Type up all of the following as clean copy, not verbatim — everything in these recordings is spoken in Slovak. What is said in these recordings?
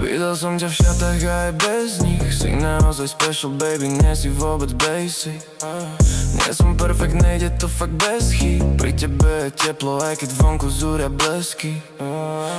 Videl som ťa v šatách aj bez nich. Si naozaj special baby, nie si vôbec basic. Nie som perfekt, nejde to fakt bez chýb. Pri tebe je teplo, aj keď vonku zúria blesky.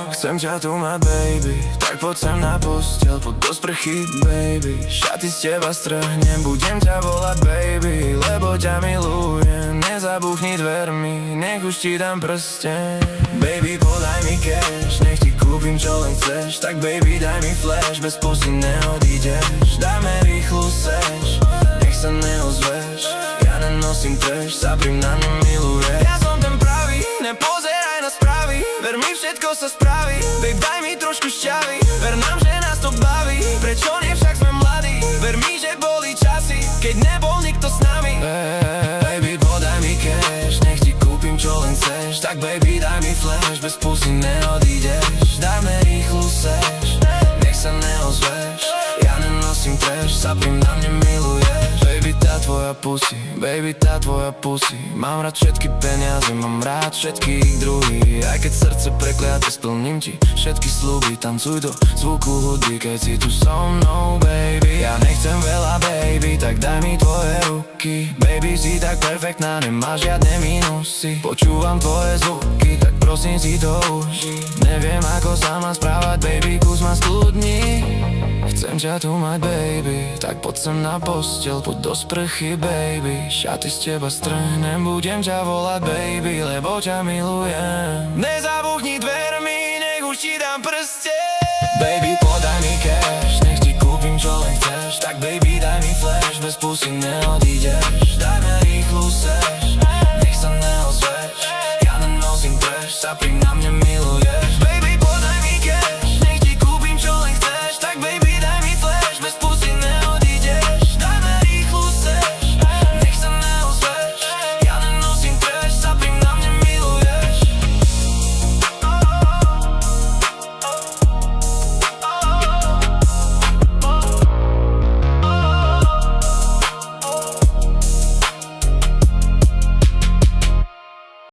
Chcem ťa tu mať baby, tak poď sem na posteľ, poď do sprchy baby. Šaty z teba strhnem, budem ťa volať baby, lebo ťa milujem. Nezabuchni dvermi, nech už ti dám prsten. Baby, podaj mi cash, nech ti kúpim čo len chceš. Tak baby, daj mi flash, bez pusy neodídeš. Dáme rýchlu seš, nech sa neozveš. Ja nenosím trash, zaprim na mňa miluješ. Ja som ten pravý, nepozeraj na správy. Ver mi, všetko sa spraví, babe, daj mi trošku šťavy. Ver nám, že nás to baví, prečo nie, však sme mladí. Ver mi, že boli časy, keď nebol nikto s nami. Baby, podaj mi cash, nech ti kúpim čo len chceš. Tak baby, daj mi flash, bez pusy neodídeš. Dajme rýchlu seš, nech sa neozveš. Ja nenosím trash, zaprim na mne miluješ. Baby, tá tvoja pussy, baby, tá tvoja pussy. Mám rád všetky peniaze, mám rád všetkých druhých. Aj keď srdce prekliate, splním ti všetky sľuby. Tancuj do zvuku hudby, keď si tu so mnou, baby. Ja nechcem veľa, baby, tak daj mi tvoje ruky. Baby, si tak perfektná, nemáš žiadne minusy. Počúvam tvoje zvuky, tak prosím si to uži. Neviem ako sa mám správať, baby, kus ma skľudni. Chcem ťa tu mať, baby, tak poď sem na posteľ, poď do sprchy, baby. Šaty z teba strhnem, budem ťa volať, baby, lebo ťa milujem. Nezabuchni dvermi, nech už ti dám prsten. Baby, podaj mi cash, nech ti kúpim čo len chceš. Tak baby, daj mi flash, bez pusy neodídeš. Dajme rýchlu seš, nech sa neozveš. Ja nenosím trash, zaprim na mňa miluješ.